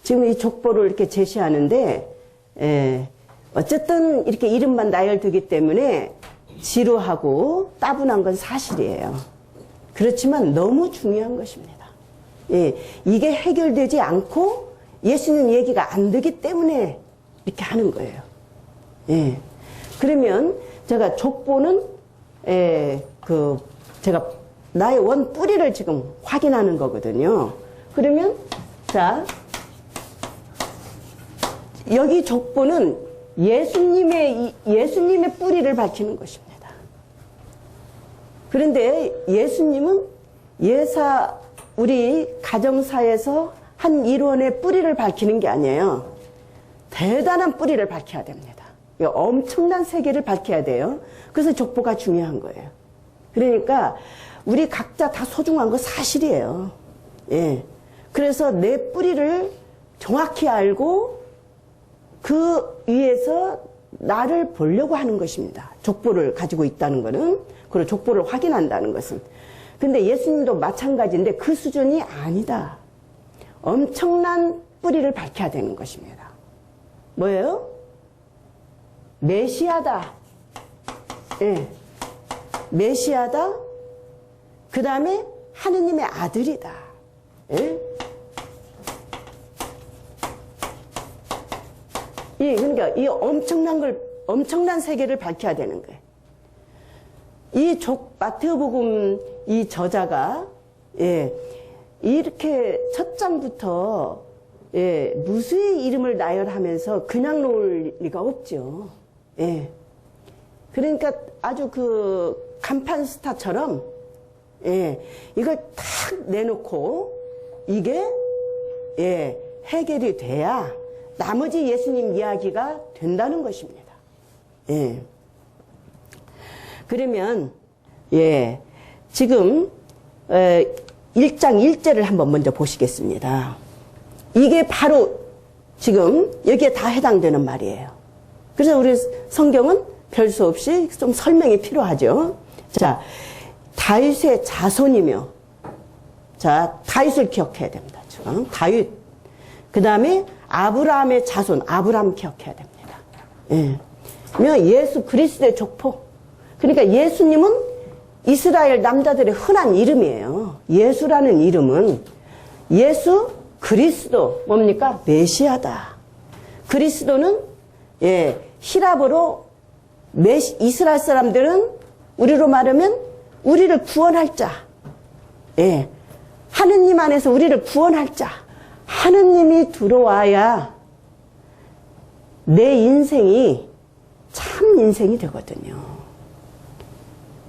지금 이 족보를 이렇게 제시하는데, 어쨌든 이렇게 이름만 나열되기 때문에 지루하고 따분한 건 사실이에요. 그렇지만 너무 중요한 것입니다. 예, 이게 해결되지 않고 예수님 얘기가 안 되기 때문에 이렇게 하는 거예요. 예. 그러면 제가 족보는, 제가 나의 원 뿌리를 지금 확인하는 거거든요. 그러면, 자, 여기 족보는 예수님의 뿌리를 밝히는 것입니다. 그런데 예수님은 우리 가정사에서 한 일원의 뿌리를 밝히는 게 아니에요. 대단한 뿌리를 밝혀야 됩니다. 엄청난 세계를 밝혀야 돼요. 그래서 족보가 중요한 거예요. 그러니까 우리 각자 다 소중한 거 사실이에요. 예. 그래서 내 뿌리를 정확히 알고 그 위에서 나를 보려고 하는 것입니다. 족보를 가지고 있다는 것은, 그리고 족보를 확인한다는 것은. 근데 예수님도 마찬가지인데 그 수준이 아니다. 엄청난 뿌리를 밝혀야 되는 것입니다. 뭐예요? 메시아다. 예. 메시아다. 그 다음에 하느님의 아들이다. 예? 그러니까 이 엄청난 세계를 밝혀야 되는 거예요. 마태복음 이 저자가, 이렇게 첫 장부터, 무수의 이름을 나열하면서 그냥 놓을 리가 없죠. 그러니까 아주 그 간판 스타처럼, 이걸 탁 내놓고, 이게, 해결이 돼야 나머지 예수님 이야기가 된다는 것입니다. 그러면, 지금, 1장 1절을 한번 먼저 보시겠습니다. 이게 바로 지금 여기에 다 해당되는 말이에요. 그래서 우리 성경은 별 수 없이 좀 설명이 필요하죠. 자, 다윗의 자손이며, 자, 다윗을 기억해야 됩니다. 지금 다윗. 그 다음에 아브라함의 자손, 아브라함 기억해야 됩니다. 예수 그리스도의 족보. 그러니까 예수님은 이스라엘 남자들의 흔한 이름이에요. 예수라는 이름은 예수 그리스도, 뭡니까? 메시아다. 그리스도는, 히랍어로 이스라엘 사람들은 우리로 말하면 우리를 구원할 자. 하느님 안에서 우리를 구원할 자. 하느님이 들어와야 내 인생이 참 인생이 되거든요.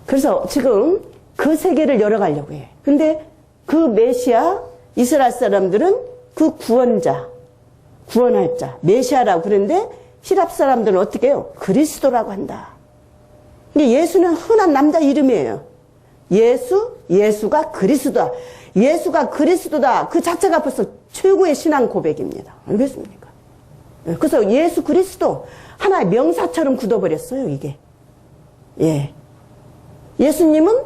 그래서 지금 그 세계를 열어가려고 해. 근데 그 메시아, 이스라엘 사람들은 그 구원자, 구원할 자, 메시아라고 그러는데 히랍 사람들은 어떻게 해요? 그리스도라고 한다. 근데 예수는 흔한 남자 이름이에요. 예수가 그리스도다. 예수가 그리스도다. 그 자체가 벌써 최고의 신앙 고백입니다. 알겠습니까? 그래서 예수 그리스도 하나의 명사처럼 굳어버렸어요, 이게. 예수님은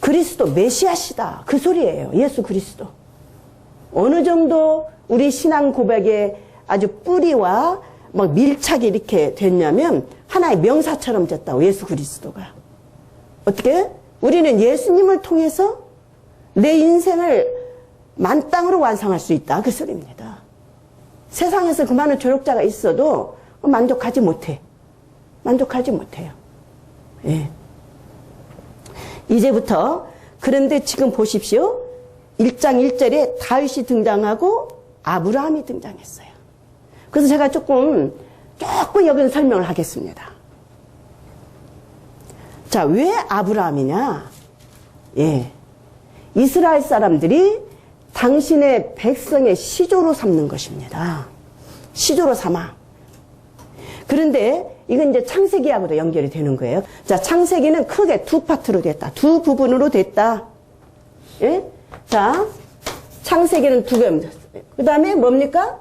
그리스도 메시아시다. 그 소리예요. 예수 그리스도. 어느 정도 우리 신앙 고백의 아주 뿌리와 막 밀착이 이렇게 됐냐면 하나의 명사처럼 됐다고, 예수 그리스도가. 어떻게? 우리는 예수님을 통해서 내 인생을 만땅으로 완성할 수 있다. 그 소리입니다. 세상에서 그 많은 조력자가 있어도 만족하지 못해. 만족하지 못해요. 이제부터, 그런데 지금 보십시오. 1장 1절에 다윗이 등장하고 아브라함이 등장했어요. 그래서 제가 조금 여기서 설명을 하겠습니다. 자, 왜 아브라함이냐? 이스라엘 사람들이 당신의 백성의 시조로 삼는 것입니다. 시조로 삼아. 그런데 이건 이제 창세기하고도 연결이 되는 거예요. 자, 창세기는 크게 두 파트로 됐다. 두 부분으로 됐다. 자, 창세기는 두 개. 그 다음에 뭡니까?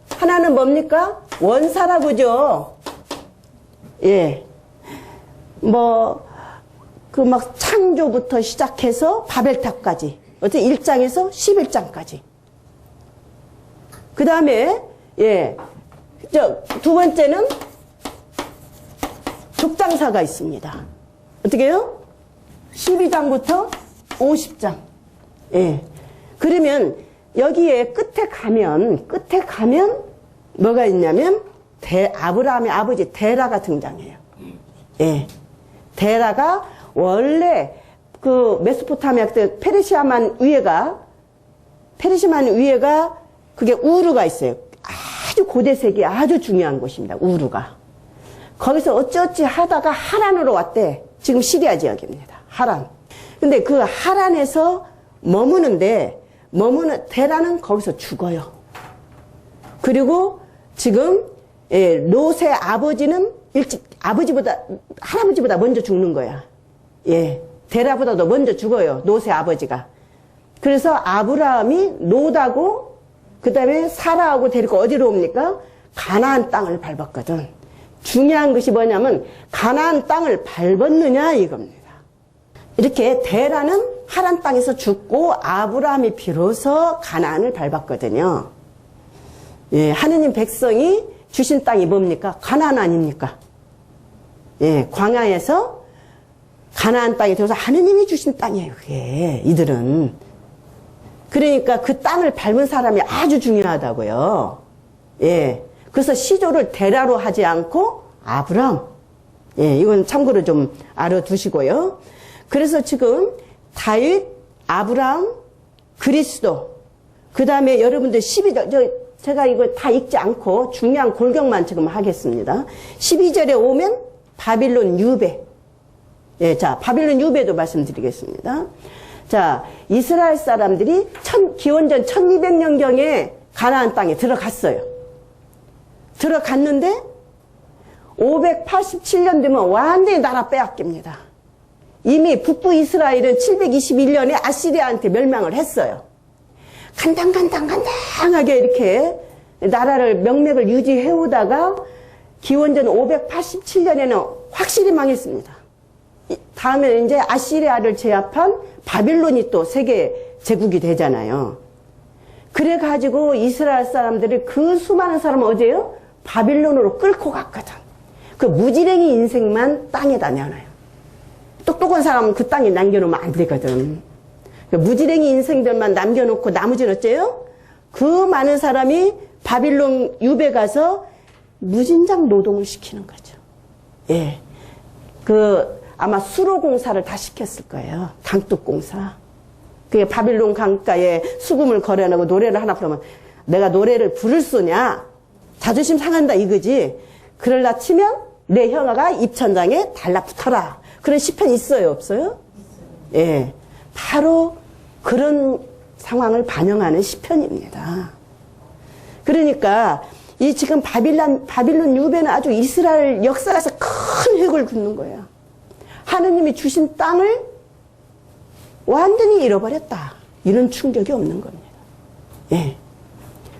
하나는 뭡니까? 원사라고죠. 창조부터 시작해서 바벨탑까지. 어째 1장에서 11장까지. 그 다음에, 예, 두 번째는 족장사가 있습니다. 어떻게 해요? 12장부터 50장. 예. 그러면 여기에 끝에 가면 뭐가 있냐면 아브라함의 아버지 데라가 등장해요. 예. 데라가 원래 그 메소포타미아 때 페르시아만 위에가 그게 우르가 있어요. 아주 고대세기 아주 중요한 곳입니다. 우르가. 거기서 어찌어찌 하다가 하란으로 왔대. 지금 시리아 지역입니다. 하란. 근데 그 하란에서 데라는 거기서 죽어요. 그리고 지금 롯의 아버지는 할아버지보다 먼저 죽는 거야. 예. 데라보다도 먼저 죽어요. 롯의 아버지가. 그래서 아브라함이 롯하고 그 다음에 사라하고 데리고 어디로 옵니까? 가나안 땅을 밟았거든. 중요한 것이 뭐냐면 가나안 땅을 밟았느냐 이겁니다. 이렇게 데라는 하란 땅에서 죽고 아브라함이 비로소 가나안을 밟았거든요. 예, 하느님 백성이 주신 땅이 뭡니까? 가나안 아닙니까? 예, 광야에서 가나안 땅에 들어서 하느님이 주신 땅이에요. 그게 이들은. 그러니까 그 땅을 밟은 사람이 아주 중요하다고요. 예. 그래서 시조를 데라로 하지 않고 아브람. 예, 이건 참고로 좀 알아두시고요. 그래서 지금 다윗, 아브람, 그리스도. 그 다음에 여러분들 12절, 제가 이거 다 읽지 않고 중요한 골격만 지금 하겠습니다. 12절에 오면 바빌론 유배. 예, 자, 바빌론 유배도 말씀드리겠습니다. 자, 이스라엘 사람들이 기원전 1200년경에 가나안 땅에 들어갔어요. 들어갔는데 587년 되면 완전히 나라 빼앗깁니다. 이미 북부 이스라엘은 721년에 아시리아한테 멸망을 했어요. 간당하게 이렇게 나라를 명맥을 유지해 오다가 기원전 587년에는 확실히 망했습니다. 다음에 이제 아시리아를 제압한 바빌론이 또 세계 제국이 되잖아요. 그래가지고 이스라엘 사람들이 그 수많은 사람은 어디에요? 바빌론으로 끌고 갔거든. 그 무지랭이 인생만 땅에다 내놔요. 똑똑한 사람은 그 땅에 남겨놓으면 안 되거든. 그 무지랭이 인생들만 남겨놓고 나머지는 어째요? 그 많은 사람이 바빌론 유배 가서 무진장 노동을 시키는 거죠. 예. 아마 수로공사를 다 시켰을 거예요. 강둑공사. 그게 바빌론 강가에 수금을 걸어놓고 노래를 하나 부르면 내가 노래를 부를 쏘냐? 자존심 상한다 이거지. 그럴라 치면 내 형아가 입천장에 달라붙어라. 그런 시편 있어요, 없어요? 예. 바로 그런 상황을 반영하는 시편입니다. 그러니까 이 지금 바빌론 유배는 아주 이스라엘 역사에서 큰 획을 긋는 거예요. 하느님이 주신 땅을 완전히 잃어버렸다. 이런 충격이 없는 겁니다. 예.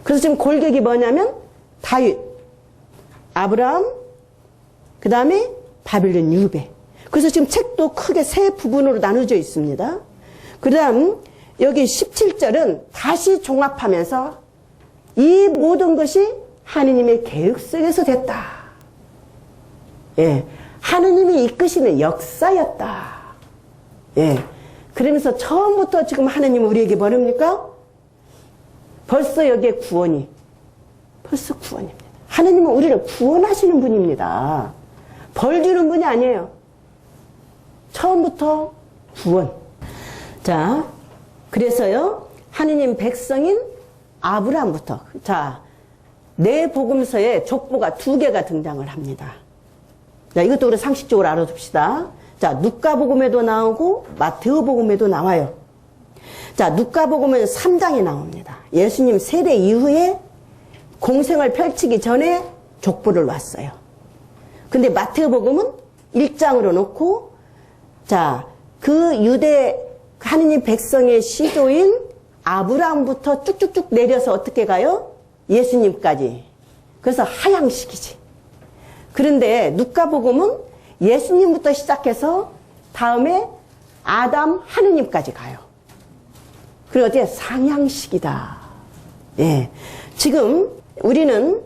그래서 지금 골격이 뭐냐면 다윗, 아브라함, 그 다음에 바빌론 유배. 그래서 지금 책도 크게 세 부분으로 나눠져 있습니다. 그 다음 여기 17절은 다시 종합하면서 이 모든 것이 하느님의 계획 속에서 됐다. 예. 하느님이 이끄시는 역사였다. 예. 그러면서 처음부터 지금 하느님은 우리에게 뭐랍니까? 벌써 여기에 벌써 구원입니다. 하느님은 우리를 구원하시는 분입니다. 벌 주는 분이 아니에요. 처음부터 구원. 자, 그래서요, 하느님 백성인 아브라함부터. 자, 네 복음서에 족보가 2개가 등장을 합니다. 자, 이것도 우리 상식적으로 알아둡시다. 자, 누가복음에도 나오고 마테오복음에도 나와요. 자, 누가복음은 3장에 나옵니다. 예수님 세례 이후에 공생을 펼치기 전에 족보를 놨어요. 근데 마테오복음은 1장으로 놓고, 자, 그 유대 하느님 백성의 시조인 아브라함부터 쭉쭉쭉 내려서 어떻게 가요? 예수님까지. 그래서 하향식이지. 그런데 누가복음은 예수님부터 시작해서 다음에 아담 하느님까지 가요. 그리고 어떻게 상향식이다. 예. 지금 우리는,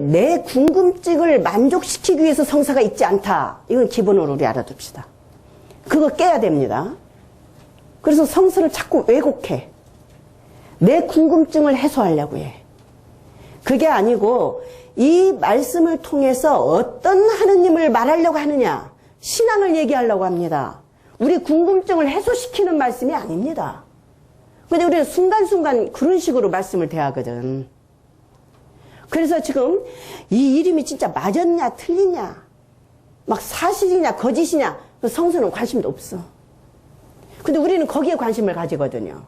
내 궁금증을 만족시키기 위해서 성사가 있지 않다. 이건 기본으로 우리 알아둡시다. 그거 깨야 됩니다. 그래서 성서를 자꾸 왜곡해. 내 궁금증을 해소하려고 해. 그게 아니고, 이 말씀을 통해서 어떤 하느님을 말하려고 하느냐? 신앙을 얘기하려고 합니다. 우리 궁금증을 해소시키는 말씀이 아닙니다. 근데 우리는 순간순간 그런 식으로 말씀을 대하거든. 그래서 지금 이 이름이 진짜 맞았냐, 틀리냐, 막 사실이냐, 거짓이냐, 성서는 관심도 없어. 근데 우리는 거기에 관심을 가지거든요.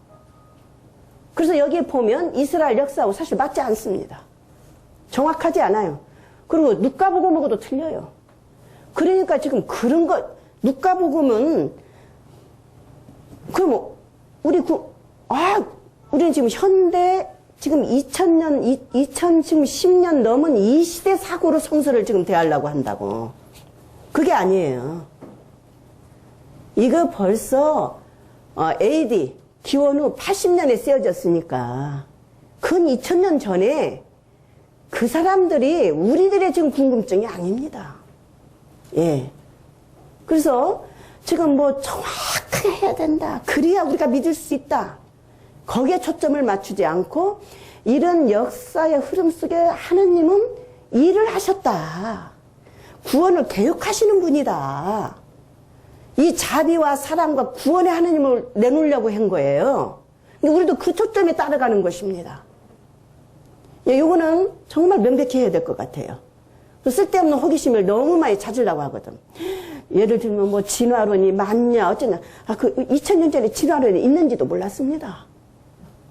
그래서 여기에 보면 이스라엘 역사하고 사실 맞지 않습니다. 정확하지 않아요. 그리고 누가복음하고도 틀려요. 그러니까 지금 그런 거, 누가복음은, 그럼, 우리는 지금 현대, 지금 2010년 넘은 이 시대 사고로 성서를 지금 대하려고 한다고. 그게 아니에요. 이거 벌써, AD, 기원 후 80년에 쓰여졌으니까, 근 2000년 전에 그 사람들이 우리들의 지금 궁금증이 아닙니다. 예. 그래서 지금 뭐 정확하게 해야 된다. 그래야 우리가 믿을 수 있다. 거기에 초점을 맞추지 않고 이런 역사의 흐름 속에 하느님은 일을 하셨다. 구원을 계획하시는 분이다. 이 자비와 사랑과 구원의 하느님을 내놓으려고 한 거예요. 우리도 그 초점에 따라가는 것입니다. 예, 요거는 정말 명백히 해야 될 것 같아요. 쓸데없는 호기심을 너무 많이 찾으려고 하거든. 예를 들면 뭐 진화론이 맞냐 어쩌냐. 그 2000년 전에 진화론이 있는지도 몰랐습니다.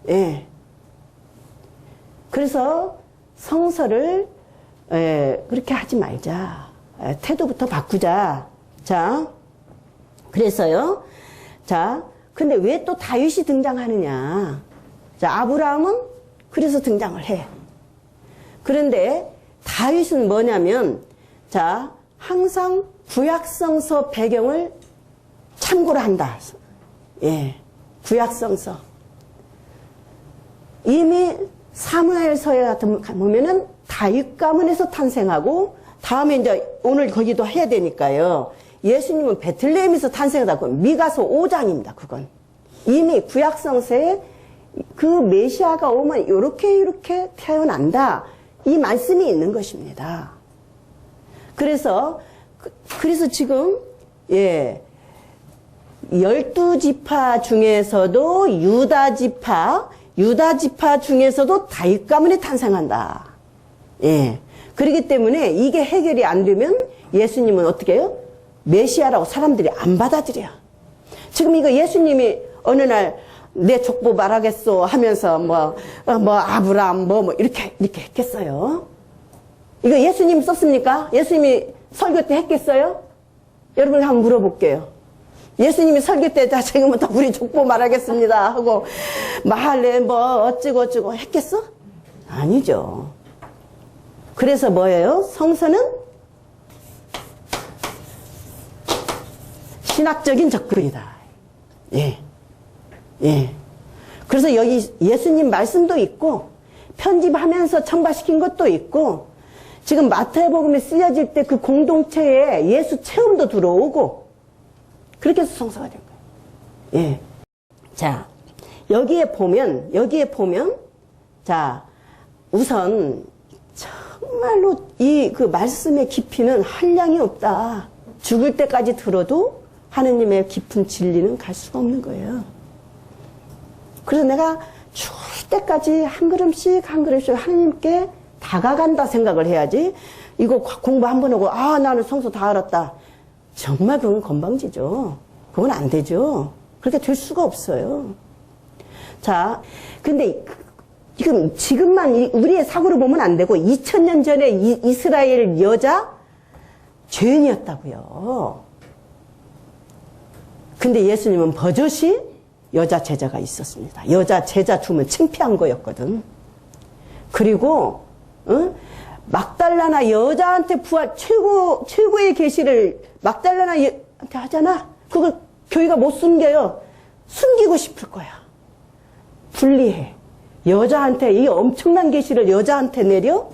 예. 그래서 성서를 그렇게 하지 말자. 태도부터 바꾸자. 자, 그래서요. 자, 근데 왜 또 다윗이 등장하느냐. 자, 아브라함은 그래서 등장을 해. 그런데 다윗은 뭐냐면, 자, 항상 구약성서 배경을 참고를 한다. 예, 구약성서. 이미 사무엘서에 같은 보면은 다윗 가문에서 탄생하고, 다음에 이제 오늘 거기도 해야 되니까요. 예수님은 베틀레헴에서 탄생하다고 미가서 5장입니다. 그건 이미 구약성서에 그 메시아가 오면 이렇게 태어난다. 이 말씀이 있는 것입니다. 그래서 지금, 예, 12지파 중에서도 유다 지파 중에서도 다윗 가문에 탄생한다. 예. 그렇기 때문에 이게 해결이 안 되면 예수님은 어떻게 해요? 메시아라고 사람들이 안 받아들여. 지금 이거 예수님이 어느 날 내 족보 말하겠소 하면서 아브라함 이렇게 했겠어요? 이거 예수님 썼습니까? 예수님이 설교 때 했겠어요? 여러분 한번 물어볼게요. 예수님이 설교 때 자, 지금부터 우리 족보 말하겠습니다 하고 마할래 어쩌고 했겠어? 아니죠. 그래서 뭐예요? 성서는 신학적인 접근이다. 예. 예. 그래서 여기 예수님 말씀도 있고, 편집하면서 첨가시킨 것도 있고, 지금 마태복음에 쓰여질 때 그 공동체에 예수 체험도 들어오고, 그렇게 해서 성서가 된 거예요. 예. 자, 여기에 보면, 자, 우선, 정말로 그 말씀의 깊이는 한량이 없다. 죽을 때까지 들어도 하느님의 깊은 진리는 갈 수가 없는 거예요. 그래서 내가 죽을 때까지 한 걸음씩 하느님께 다가간다 생각을 해야지. 이거 공부 한 번 하고 나는 성서 다 알았다. 정말 그건 건방지죠. 그건 안 되죠. 그렇게 될 수가 없어요. 자, 근데 지금만 우리의 사고를 보면 안 되고 2000년 전에 이스라엘 여자 죄인이었다고요. 근데 예수님은 버젓이 여자 제자가 있었습니다. 여자 제자 두면 창피한 거였거든. 그리고 막달라나 여자한테 부활 최고의 계시를 막달라나한테 하잖아. 그걸 교회가 못 숨겨요. 숨기고 싶을 거야. 불리해. 여자한테 이 엄청난 계시를 여자한테 내려?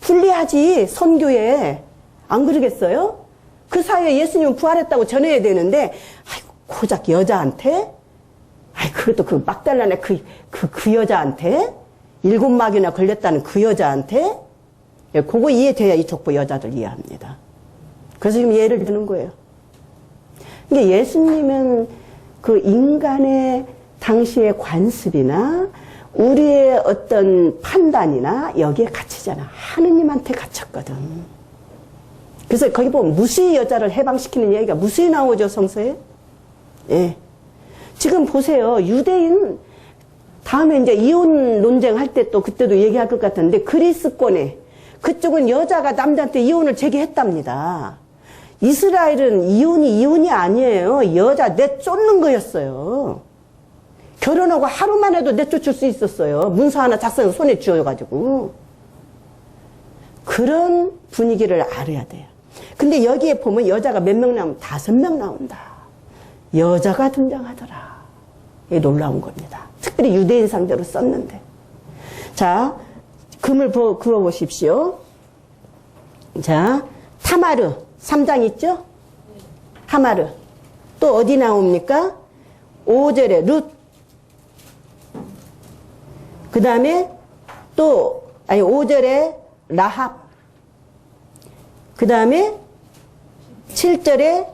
불리하지, 선교에. 안 그러겠어요? 그 사이에 예수님은 부활했다고 전해야 되는데, 아이고, 고작 여자한테? 아이, 그것도 그 막달라네, 그 여자한테? 7마귀나 걸렸다는 그 여자한테? 예, 그거 이해돼야 이 족보 여자들 이해합니다. 그래서 지금 예를 드는 거예요. 그러니까 예수님은 그 인간의 당시의 관습이나 우리의 어떤 판단이나 여기에 갇히잖아. 하느님한테 갇혔거든. 그래서 거기 보면 무수히 여자를 해방시키는 얘기가 무수히 나오죠, 성서에. 예. 지금 보세요. 유대인, 다음에 이제 이혼 논쟁 할 때 또 그때도 얘기할 것 같은데, 그리스권에, 그쪽은 여자가 남자한테 이혼을 제기했답니다. 이스라엘은 이혼이 아니에요. 여자 내쫓는 거였어요. 결혼하고 하루만 해도 내쫓을 수 있었어요. 문서 하나 작성해서 손에 쥐어가지고. 그런 분위기를 알아야 돼요. 근데 여기에 보면 여자가 몇 명 나오면 5명 나온다. 여자가 등장하더라. 이게 놀라운 겁니다. 특별히 유대인 상대로 썼는데. 자, 금을 그어보십시오. 자, 타마르 3장 있죠? 타마르. 또 어디 나옵니까? 5절에 룻. 그 다음에 또 5절에 라합. 그 다음에 7절에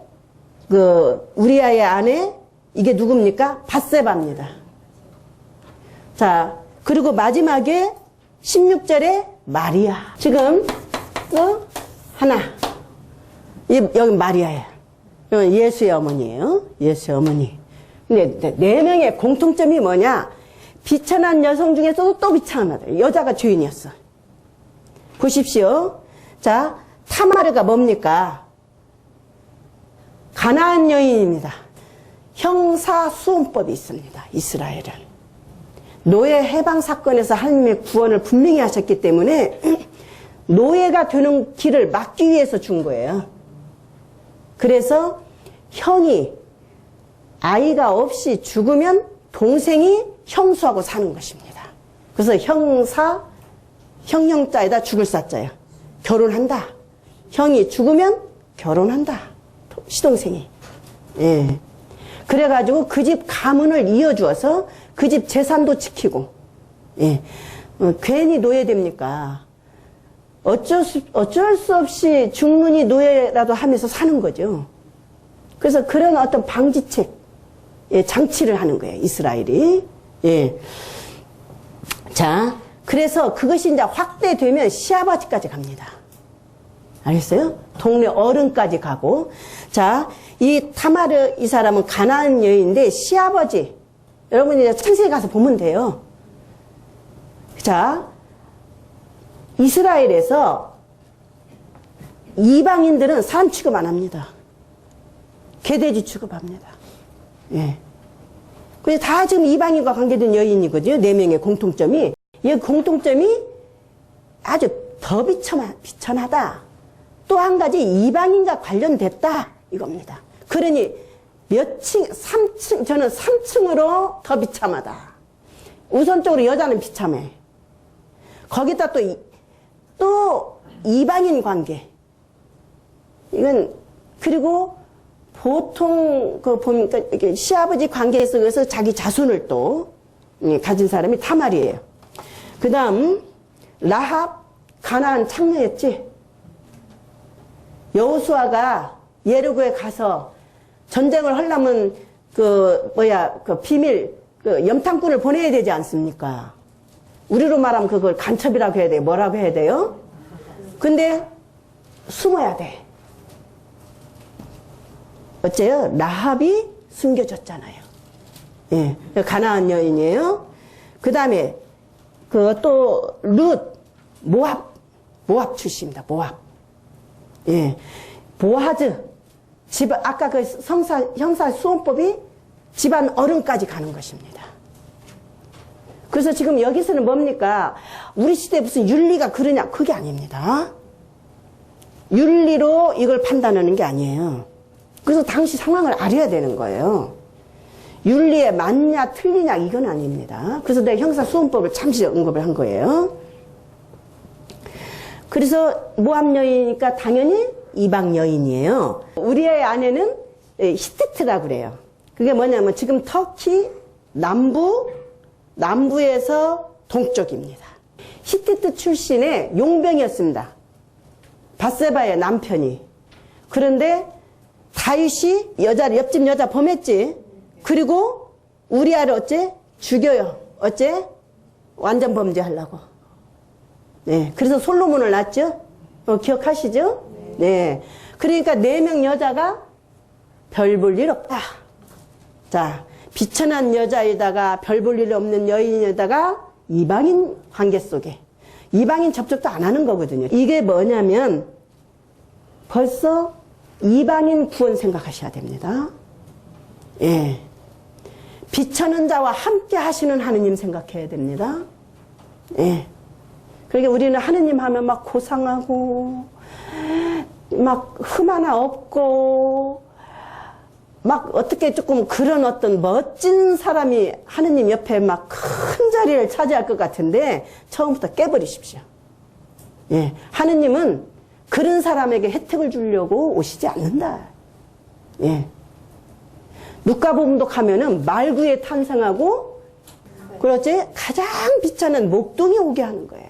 그 우리아의 아내, 이게 누굽니까? 밧세바입니다. 자, 그리고 마지막에 16절에 마리아. 지금 하나, 여기 마리아예요. 예수의 어머니예요. 예수의 어머니. 근데 4명의 공통점이 뭐냐? 비천한 여성 중에서도 또 비천하다. 여자가 주인이었어. 보십시오. 자, 타마르가 뭡니까? 가나안 여인입니다. 형사수원법이 있습니다. 이스라엘은. 노예 해방 사건에서 하나님의 구원을 분명히 하셨기 때문에 노예가 되는 길을 막기 위해서 준 거예요. 그래서 형이 아이가 없이 죽으면 동생이 형수하고 사는 것입니다. 그래서 형용자에다 죽을 사자예요. 결혼한다. 형이 죽으면 결혼한다. 시동생이. 예. 그래가지고 그 집 가문을 이어주어서 그 집 재산도 지키고. 예. 괜히 노예됩니까? 어쩔 수 없이 죽느니 노예라도 하면서 사는 거죠. 그래서 그런 어떤 방지책, 예, 장치를 하는 거예요, 이스라엘이. 예. 자, 그래서 그것이 이제 확대되면 시아버지까지 갑니다. 알겠어요? 동네 어른까지 가고. 자, 이 타마르 이 사람은 가나안 여인인데 시아버지. 여러분 이제 창세기 가서 보면 돼요. 자, 이스라엘에서 이방인들은 사람 취급 안 합니다. 개돼지 취급합니다. 예. 근데 다 지금 이방인과 관계된 여인이거든요. 4명의 공통점이. 이 공통점이 아주 더 비천하다. 또 한 가지 이방인과 관련됐다. 이겁니다. 그러니 몇 층, 3층, 저는 3층으로 더 비참하다. 우선적으로 여자는 비참해. 거기다 또 이방인 관계. 이건, 그리고 보통 보니까 시아버지 관계 속에서 자기 자손을 또 가진 사람이 타말이에요. 그 다음 라합, 가나안 창녀였지. 여호수아가 예리고에 가서 전쟁을 하려면 그 비밀 염탐꾼을 보내야 되지 않습니까? 우리로 말하면 그걸 간첩이라고 해야 돼요. 뭐라고 해야 돼요? 근데 숨어야 돼. 어째요? 라합이 숨겨졌잖아요. 예, 가나안 여인이에요. 그 다음에 또 룻, 모압 출신입니다. 모압. 예, 보아즈 아까 그 형사 수원법이 집안 어른까지 가는 것입니다. 그래서 지금 여기서는 뭡니까? 우리 시대에 무슨 윤리가 그러냐? 그게 아닙니다. 윤리로 이걸 판단하는 게 아니에요. 그래서 당시 상황을 알아야 되는 거예요. 윤리에 맞냐 틀리냐 이건 아닙니다. 그래서 내가 형사소송법을 잠시 언급을 한 거예요. 그래서 모함 여인이니까 당연히 이방 여인이에요. 우리의 아내는 히티트라고 그래요. 그게 뭐냐면 지금 터키 남부에서 동쪽입니다. 히티트 출신의 용병이었습니다. 밧세바의 남편이. 그런데 다윗이 옆집 여자 범했지. 그리고 우리아를 어째? 죽여요. 어째? 완전 범죄하려고. 네. 그래서 솔로몬을 낳았죠? 기억하시죠? 네. 그러니까 4명 여자가 별 볼 일 없다. 자, 비천한 여자에다가 별 볼 일 없는 여인에다가 이방인 관계 속에 이방인 접촉도 안 하는 거거든요. 이게 뭐냐면 벌써 이방인 구원 생각하셔야 됩니다. 예. 비천한 자와 함께 하시는 하느님 생각해야 됩니다. 예. 그러니까 우리는 하느님 하면 막 고상하고 막 흠 하나 없고 막 어떻게 조금 그런 어떤 멋진 사람이 하느님 옆에 막 큰 자리를 차지할 것 같은데 처음부터 깨버리십시오. 예. 하느님은 그런 사람에게 혜택을 주려고 오시지 않는다. 예. 누가복음도 가면은 말구에 탄생하고 그렇지 가장 비천한 목동이 오게 하는 거예요.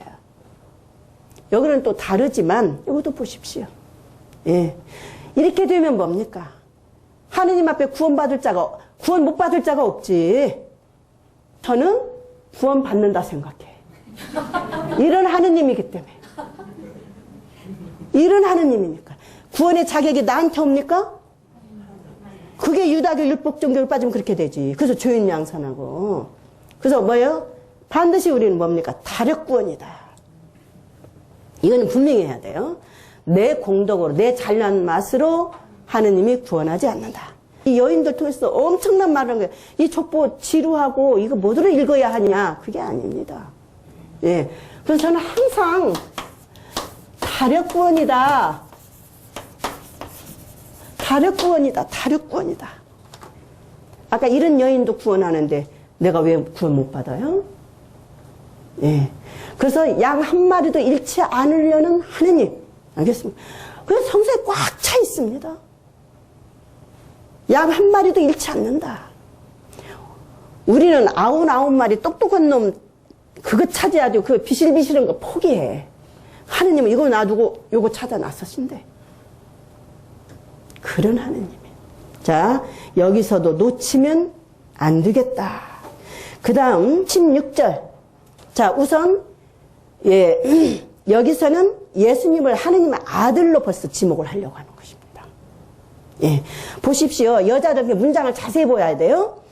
여기는 또 다르지만 이것도 보십시오. 예. 이렇게 되면 뭡니까? 하느님 앞에 구원 못 받을 자가 없지. 저는 구원 받는다 생각해. 이런 하느님이기 때문에. 이런 하느님이니까. 구원의 자격이 나한테 옵니까? 그게 유다교 율법종교를 빠지면 그렇게 되지. 그래서 죄인 양산하고. 그래서 뭐예요? 반드시 우리는 뭡니까? 다력구원이다. 이거는 분명히 해야 돼요. 내 공덕으로, 내 잘난 맛으로 하느님이 구원하지 않는다. 이 여인들 통해서 엄청난 말을 한 거예요. 이 족보 지루하고 이거 뭐들어 읽어야 하냐? 그게 아닙니다. 예. 그래서 저는 항상 다력구원이다. 다력구원이다. 다력구원이다. 아까 이런 여인도 구원하는데 내가 왜 구원 못 받아요? 예. 그래서 양 한 마리도 잃지 않으려는 하느님. 알겠습니까? 그래서 성서에 꽉 차 있습니다. 양 한 마리도 잃지 않는다. 우리는 99마리 똑똑한 놈 그거 차지하죠. 그 비실비실한 거 포기해. 하느님은 이거 놔두고 요거 찾아 나서신대. 그런 하느님이에요. 자, 여기서도 놓치면 안 되겠다. 그 다음 16절. 자, 우선 여기서는 예수님을 하느님의 아들로 벌써 지목을 하려고 하는 것입니다. 예, 보십시오. 여자들 문장을 자세히 보아야 돼요.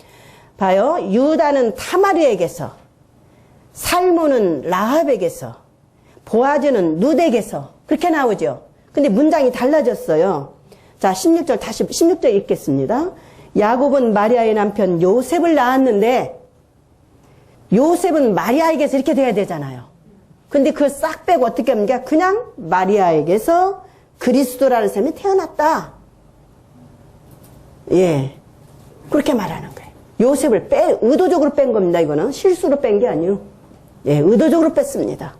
봐요. 유다는 타마르에게서, 살모는 라합에게서, 보아즈는 룻에게서 그렇게 나오죠. 근데 문장이 달라졌어요. 자, 16절 읽겠습니다. 야곱은 마리아의 남편 요셉을 낳았는데 요셉은 마리아에게서 이렇게 돼야 되잖아요. 근데 그걸 싹 빼고 어떻게 합니까? 그냥 마리아에게서 그리스도라는 사람이 태어났다. 예. 그렇게 말하는 거예요. 요셉을 의도적으로 뺀 겁니다. 이거는 실수로 뺀 게 아니에요. 예, 의도적으로 뺐습니다.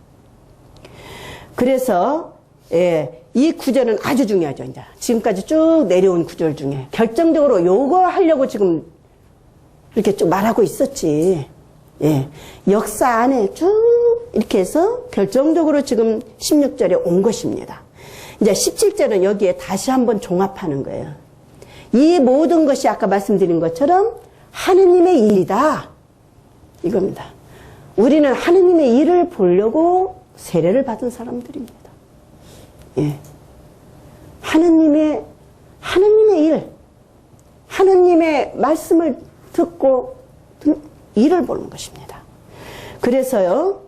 그래서 예, 이 구절은 아주 중요하죠. 이제 지금까지 쭉 내려온 구절 중에 결정적으로 요거 하려고 지금 이렇게 쭉 말하고 있었지. 예, 역사 안에 쭉 이렇게 해서 결정적으로 지금 16절에 온 것입니다. 이제 17절은 여기에 다시 한번 종합하는 거예요. 이 모든 것이 아까 말씀드린 것처럼 하느님의 일이다. 이겁니다. 우리는 하느님의 일을 보려고 세례를 받은 사람들입니다. 예. 하느님의 일, 하느님의 말씀을 듣고 일을 보는 것입니다. 그래서요,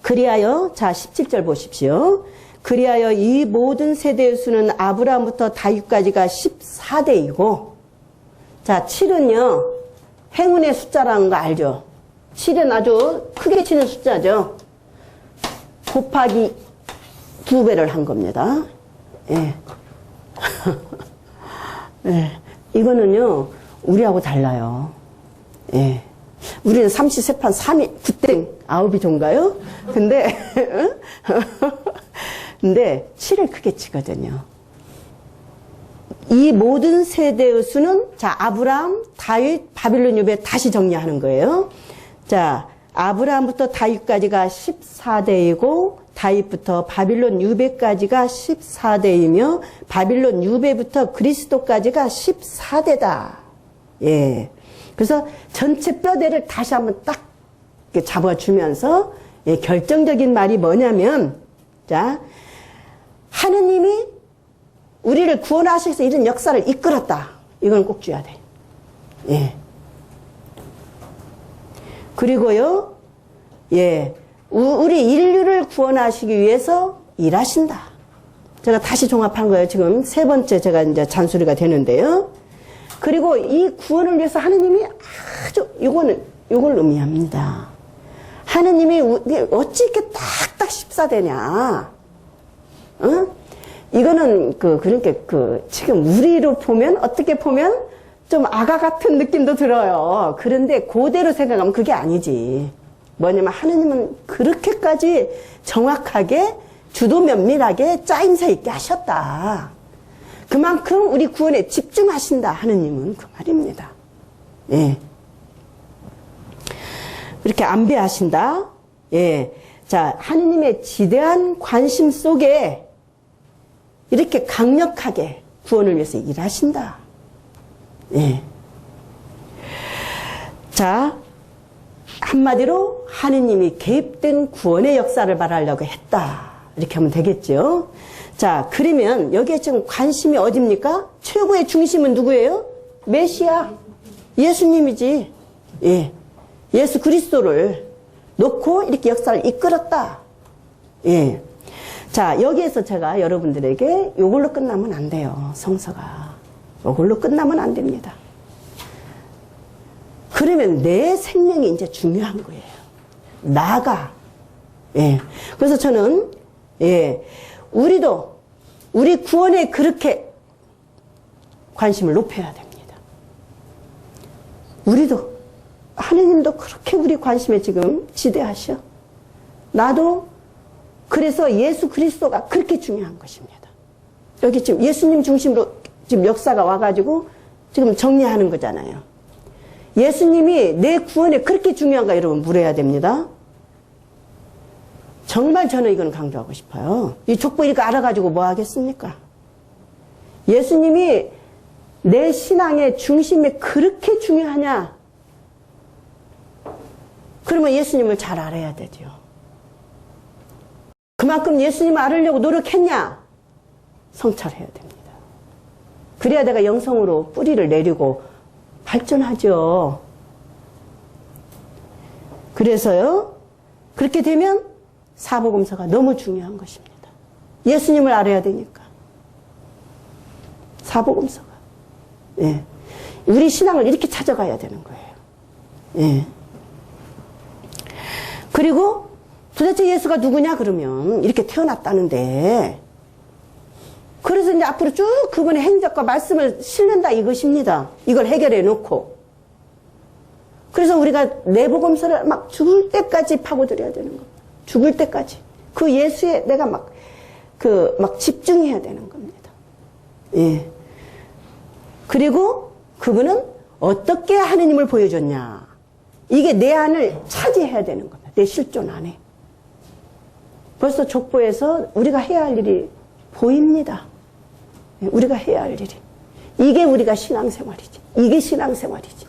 그리하여, 자, 17절 보십시오. 그리하여 이 모든 세대의 수는 아브라함부터 다윗까지가 14대이고, 자, 7은요, 행운의 숫자라는 거 알죠? 7은 아주 크게 치는 숫자죠. 곱하기 2배를 한 겁니다. 예. 예. 이거는요, 우리하고 달라요. 예. 우리는 삼시세판 3이 9땡 9이 좋은가요? 근데 7을 크게 치거든요. 이 모든 세대의 수는 자 아브라함, 다윗, 바빌론 유배 다시 정리하는 거예요. 자 아브라함부터 다윗까지가 14대이고 다윗부터 바빌론 유배까지가 14대이며 바빌론 유배부터 그리스도까지가 14대다. 예. 그래서 전체 뼈대를 다시 한번 딱 잡아주면서 예, 결정적인 말이 뭐냐면 자 하느님이 우리를 구원하셔서 이런 역사를 이끌었다. 이건 꼭 줘야 돼. 예. 그리고요, 예, 우리 인류를 구원하시기 위해서 일하신다. 제가 다시 종합한 거예요. 지금 세 번째 제가 이제 잔소리가 되는데요. 그리고 이 구원을 위해서 하느님이 아주 요걸 의미합니다. 하느님이 어찌 이렇게 딱딱 십사되냐? 어? 이거는 그러니까 지금 우리로 보면 어떻게 보면 좀 아가 같은 느낌도 들어요. 그런데 그대로 생각하면 그게 아니지. 뭐냐면 하느님은 그렇게까지 정확하게 주도 면밀하게 짜임새 있게 하셨다. 그만큼 우리 구원에 집중하신다. 하느님은 그 말입니다. 예. 이렇게 안배하신다. 예. 자, 하느님의 지대한 관심 속에 이렇게 강력하게 구원을 위해서 일하신다. 예. 자, 한마디로 하느님이 개입된 구원의 역사를 말하려고 했다. 이렇게 하면 되겠죠. 자, 그러면 여기에 지금 관심이 어딥니까? 최고의 중심은 누구예요? 메시아. 예수님이지. 예. 예수 그리스도를 놓고 이렇게 역사를 이끌었다. 예. 자, 여기에서 제가 여러분들에게 이걸로 끝나면 안 돼요. 성서가. 이걸로 끝나면 안 됩니다. 그러면 내 생명이 이제 중요한 거예요. 나가. 예. 그래서 저는, 예. 우리도, 우리 구원에 그렇게 관심을 높여야 됩니다. 우리도, 하느님도 그렇게 우리 관심에 지금 지대하셔. 나도 그래서 예수 그리스도가 그렇게 중요한 것입니다. 여기 지금 예수님 중심으로 지금 역사가 와가지고 지금 정리하는 거잖아요. 예수님이 내 구원에 그렇게 중요한가 여러분 물어야 됩니다. 정말 저는 이건 강조하고 싶어요. 이 족보 이렇게 알아가지고 뭐 하겠습니까? 예수님이 내 신앙의 중심에 그렇게 중요하냐? 그러면 예수님을 잘 알아야 되죠. 그만큼 예수님을 알으려고 노력했냐? 성찰해야 됩니다. 그래야 내가 영성으로 뿌리를 내리고 발전하죠. 그래서요, 그렇게 되면 사복음서가 너무 중요한 것입니다. 예수님을 알아야 되니까. 사복음서가. 예. 우리 신앙을 이렇게 찾아가야 되는 거예요. 예. 그리고 도대체 예수가 누구냐 그러면 이렇게 태어났다는데 그래서 이제 앞으로 쭉 그분의 행적과 말씀을 실는다 이것입니다. 이걸 해결해 놓고 그래서 우리가 내복음서를 막 죽을 때까지 파고들여야 되는 겁니다. 죽을 때까지 그 예수에 내가 막 집중해야 되는 겁니다. 예. 그리고 그분은 어떻게 하느님을 보여줬냐 이게 내 안을 차지해야 되는 겁니다. 내 실존 안에. 벌써 족보에서 우리가 해야 할 일이 보입니다. 우리가 해야 할 일이. 이게 우리가 신앙생활이지. 이게 신앙생활이지.